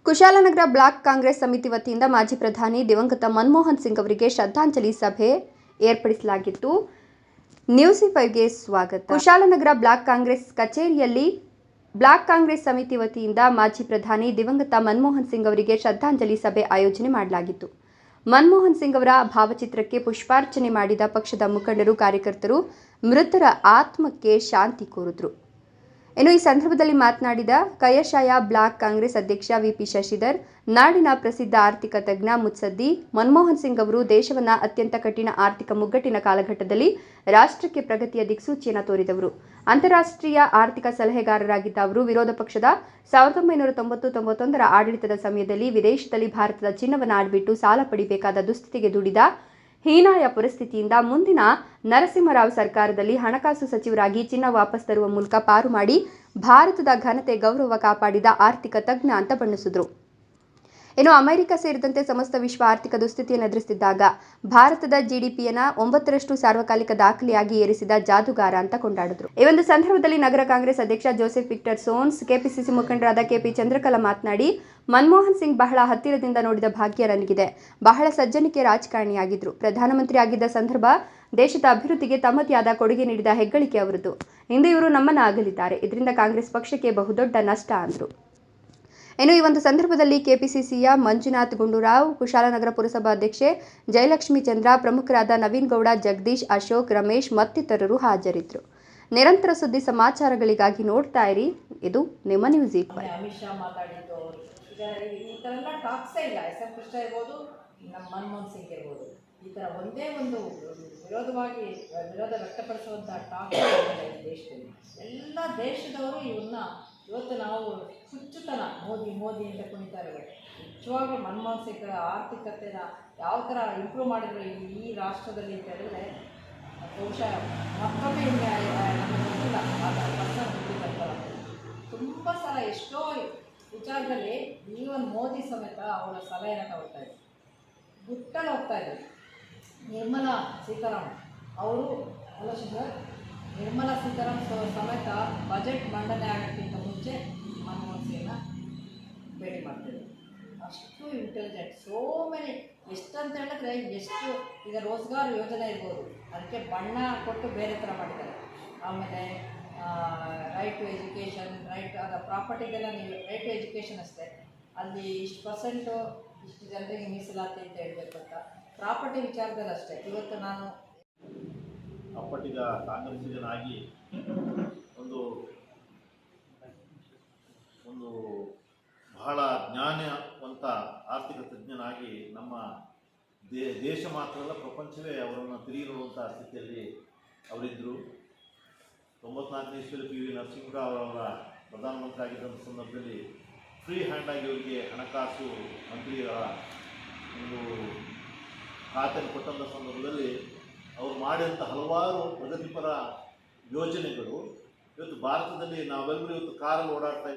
Kushalnagar block Congress ಸಮಿತಿ ವತಿಯಿಂದ ಮಾಜಿ ಪ್ರಧಾನಿ ದಿವಂಗತ ಮನಮೋಹನ್ ಸಿಂಗ್ ಅವರಿಗೆ ಶ್ರದ್ಧಾಂಜಲಿ ಸಭೆ ಏರ್ಪಡಿಸಲಾಗಿತ್ತು. ನ್ಯೂಸ್ 5ಗೆ ಸ್ವಾಗತ. ಕುಶಾಲನಗರ ಬ್ಲಾಕ್ ಕಾಂಗ್ರೆಸ್ ಕಚೇರಿಯಲ್ಲಿ ಬ್ಲಾಕ್ ಕಾಂಗ್ರೆಸ್ ಸಮಿತಿ ವತಿಯಿಂದ ಮಾಜಿ ಪ್ರಧಾನಿ ದಿವಂಗತ ಮನಮೋಹನ್ ಸಿಂಗ್ ಅವರಿಗೆ ಶ್ರದ್ಧಾಂಜಲಿ ಸಭೆ ಆಯೋಜನೆ ಮಾಡಲಾಗಿತ್ತು. ಮನಮೋಹನ್ ಸಿಂಗ್ ಅವರ ಭಾವಚಿತ್ರಕ್ಕೆ ಪುಷ್ಪಾರ್ಚನೆ ಮಾಡಿದ ಪಕ್ಷದ ಮುಖಂಡರು, ಕಾರ್ಯಕರ್ತರು ಮೃತರ ಆತ್ಮಕ್ಕೆ ಶಾಂತಿ ಕೋರಿದರು. ಇನ್ನು ಈ ಸಂದರ್ಭದಲ್ಲಿ ಮಾತನಾಡಿದ ಕಯಶಾಯ ಬ್ಲಾಕ್ ಕಾಂಗ್ರೆಸ್ ಅಧ್ಯಕ್ಷ ವಿಪಿ ಶಶಿಧರ್, ನಾಡಿನ ಪ್ರಸಿದ್ಧ ಆರ್ಥಿಕ ತಜ್ಞ ಮುತ್ಸದ್ದಿ ಮನಮೋಹನ್ ಸಿಂಗ್ ಅವರು ದೇಶವನ್ನು ಅತ್ಯಂತ ಕಠಿಣ ಆರ್ಥಿಕ ಮುಗ್ಗಟ್ಟಿನ ಕಾಲಘಟ್ಟದಲ್ಲಿ ರಾಷ್ಟ್ರಕ್ಕೆ ಪ್ರಗತಿಯ ದಿಕ್ಸೂಚಿಯನ್ನು ತೋರಿದವರು. ಅಂತಾರಾಷ್ಟ್ರೀಯ ಆರ್ಥಿಕ ಸಲಹೆಗಾರರಾಗಿದ್ದ ಅವರು ವಿರೋಧ ಪಕ್ಷದ 1990-91ರ ಆಡಳಿತದ ಸಮಯದಲ್ಲಿ ವಿದೇಶದಲ್ಲಿ ಭಾರತದ ಚಿನ್ನವನ್ನು ಆಡ್ಬಿಟ್ಟು ಸಾಲ ಪಡಿಬೇಕಾದ ದುಸ್ಥಿತಿಗೆ ದುಡಿದ ಹೀನಾಯ ಪರಿಸ್ಥಿತಿಯಿಂದ ಮುಂದಿನ ನರಸಿಂಹರಾವ್ ಸರ್ಕಾರದಲ್ಲಿ ಹಣಕಾಸು ಸಚಿವರಾಗಿ ಚಿನ್ನ ವಾಪಸ್ ತರುವ ಮೂಲಕ ಪಾರು ಮಾಡಿ ಭಾರತದ ಘನತೆ ಗೌರವ ಕಾಪಾಡಿದ ಆರ್ಥಿಕ ತಜ್ಞ ಅಂತ ಬಣ್ಣಿಸಿದರು. ಇನ್ನು ಅಮೆರಿಕ ಸೇರಿದಂತೆ ಸಮಸ್ತ ವಿಶ್ವ ಆರ್ಥಿಕ ದುಸ್ಥಿತಿಯನ್ನು ಎದುರಿಸುತ್ತಿದ್ದಾಗ ಭಾರತದ ಜಿಡಿಪಿಯನ್ನು 9ರಷ್ಟು ಸಾರ್ವಕಾಲಿಕ ದಾಖಲೆಯಾಗಿ ಏರಿಸಿದ ಜಾದುಗಾರ ಅಂತ ಕೊಂಡಾಡಿದರು. ಈ ಒಂದು ಸಂದರ್ಭದಲ್ಲಿ ನಗರ ಕಾಂಗ್ರೆಸ್ ಅಧ್ಯಕ್ಷ ಜೋಸೆಫ್ ವಿಕ್ಟರ್ ಸೋನ್ಸ್, ಕೆಪಿಸಿಸಿ ಮುಖಂಡರಾದ ಕೆಪಿ ಚಂದ್ರಕಲಾ ಮಾತನಾಡಿ, ಮನಮೋಹನ್ ಸಿಂಗ್ ಬಹಳ ಹತ್ತಿರದಿಂದ ನೋಡಿದ ಭಾಗ್ಯ ನನಗಿದೆ. ಬಹಳ ಸಜ್ಜನಿಕೆ ರಾಜಕಾರಣಿಯಾಗಿದ್ದರು. ಪ್ರಧಾನಮಂತ್ರಿ ಆಗಿದ್ದ ಸಂದರ್ಭ ದೇಶದ ಅಭಿವೃದ್ಧಿಗೆ ತಮ್ಮದೇ ಆದ ಕೊಡುಗೆ ನೀಡಿದ ಹೆಗ್ಗಳಿಕೆ ಅವರದ್ದು. ಇಂದು ಇವರು ನಮ್ಮನ್ನು ಅಗಲಿದ್ದಾರೆ. ಇದರಿಂದ ಕಾಂಗ್ರೆಸ್ ಪಕ್ಷಕ್ಕೆ ಬಹುದೊಡ್ಡ ನಷ್ಟ ಅಂದರು. ಇನ್ನು ಈ ಒಂದು ಸಂದರ್ಭದಲ್ಲಿ ಕೆಪಿಸಿಸಿಯ ಮಂಜುನಾಥ್ ಗುಂಡೂರಾವ್, ಕುಶಾಲನಗರ ಪುರಸಭಾ ಅಧ್ಯಕ್ಷೆ ಜಯಲಕ್ಷ್ಮಿ ಚಂದ್ರ, ಪ್ರಮುಖರಾದ ನವೀನ್ ಗೌಡ, ಜಗದೀಶ್, ಅಶೋಕ್, ರಮೇಶ್ ಮತ್ತಿತರರು ಹಾಜರಿದ್ದರು. ನಿರಂತರ ಸುದ್ದಿ ಸಮಾಚಾರಗಳಿಗಾಗಿ ನೋಡ್ತಾ ಇರಿ, ಇದು ನಿಮ್ಮ ನ್ಯೂಸ್ 5. ಅಮಿತ್ ಶಾ ಮಾತಾಡಿದ್ದು ಈ ಥರ ಎಲ್ಲ ಟಾಕ್ಸೇ ಇಲ್ಲ. SM ಕೃಷ್ಣ ಇರ್ಬೋದು, ನಮ್ಮ ಮನಮೋಹನ್ ಸಿಂಗ್ ಇರ್ಬೋದು, ಈ ಥರ ಒಂದೇ ಒಂದು ವಿರೋಧ ವ್ಯಕ್ತಪಡಿಸುವಂಥ ಟಾಕ್ ಈ ದೇಶದಲ್ಲಿ. ಎಲ್ಲ ದೇಶದವರು ಇವನ್ನ ಇವತ್ತು ನಾವು ಹುಚ್ಚುತನ ಮೋದಿ ಅಂತ ಕುಣಿತಾರೆ. ನಿಜವಾಗ್ಲೂ ಮನಮೋಹನ್ ಸಿಂಗ್ ಆರ್ಥಿಕತೆನ ಯಾವ ಥರ ಇಂಪ್ರೂವ್ ಮಾಡಿದ್ರು ಈ ರಾಷ್ಟ್ರದಲ್ಲಿ ಅಂತ ಹೇಳಿದ್ರೆ ಬಹುಶಃ ಮತ್ತೊಮ್ಮೆ ನಮಗೆ ಗೊತ್ತಿಲ್ಲ. ತುಂಬ ಸಲ ಎಷ್ಟೋ ವಿಚಾರದಲ್ಲಿ ಈವನ್ ಮೋದಿ ಸಮೇತ ಅವರ ಸಲಹೆಯನ್ನು ತಗೊಳ್ತಾ ಇದ್ರು, ಗುಟ್ಟಲ್ಲಿ ಹೋಗ್ತಾ ಇದ್ರು. ನಿರ್ಮಲಾ ಸೀತಾರಾಮನ್ ಅವರು ನಿರ್ಮಲಾ ಸೀತಾರಾಮನ್ ಸಮೇತ ಬಜೆಟ್ ಮಂಡನೆ ಆಗೋಕ್ಕಿಂತ ಮುಂಚೆ ಮನಮೋಹನ್ ಸಿಂಗ್ನ ಭೇಟಿ ಮಾಡ್ತಿದ್ರು. ಅಷ್ಟು ಇಂಟೆಲಿಜೆಂಟ್, ಸೋ ಮೆನಿ. ಎಷ್ಟಂತ ಹೇಳಿದ್ರೆ ಎಷ್ಟು, ಈಗ ರೋಜ್ಗಾರ್ ಯೋಜನೆ ಇರ್ಬೋದು, ಅದಕ್ಕೆ ಬಣ್ಣ ಕೊಟ್ಟು ಬೇರೆ ಥರ ಮಾಡಿದ್ದಾರೆ. ಆಮೇಲೆ ರೈಟ್ ಟು ಎಜುಕೇಷನ್, ಅದರ ಪ್ರಾಪರ್ಟಿಗೆಲ್ಲ ನೀವು ರೈಟ್ ಟು ಎಜುಕೇಷನ್ ಅಷ್ಟೇ, ಅಲ್ಲಿ ಇಷ್ಟು % ಇಷ್ಟು ಜನರಿಗೆ ಮೀಸಲಾತಿ ಅಂತ ಹೇಳಬೇಕು ಅಂತ ಪ್ರಾಪರ್ಟಿ ವಿಚಾರದಲ್ಲಿ ಅಷ್ಟೇ. ಇವತ್ತು ನಾನು ಅಪ್ಪಟ್ಟಿಗ ಕಾಂಗ್ರೆಸ್ಸಿಗನಾಗಿ ಒಂದು ಬಹಳ ಜ್ಞಾನವಂತ ಆರ್ಥಿಕ ತಜ್ಞನಾಗಿ ನಮ್ಮ ದೇಶ ಮಾತ್ರ ಅಲ್ಲ, ಪ್ರಪಂಚವೇ ಅವರನ್ನು ತಿರುಗಿ ನೋಡುವಂಥ ಸ್ಥಿತಿಯಲ್ಲಿ ಅವರಿದ್ದರು. 94ನೇ ಇಸ್ವಿಯಲ್ಲಿ PV ನರಸಿಂಹರಾವ್ ಅವರ ಪ್ರಧಾನಮಂತ್ರಿ ಆಗಿದ್ದಂಥ ಸಂದರ್ಭದಲ್ಲಿ ಫ್ರೀ ಹ್ಯಾಂಡಾಗಿ ಅವರಿಗೆ ಹಣಕಾಸು ಮಂತ್ರಿಗಳ ಒಂದು ಖಾತೆಯನ್ನು ಕೊಟ್ಟಂಥ ಸಂದರ್ಭದಲ್ಲಿ ಅವರು ಮಾಡಿದಂಥ ಹಲವಾರು ಪ್ರಗತಿಪರ ಯೋಜನೆಗಳು ಇವತ್ತು ಭಾರತದಲ್ಲಿ ನಾವೆಲ್ಲರೂ ಇವತ್ತು ಕಾರಲ್ಲಿ ಓಡಾಡ್ತಾ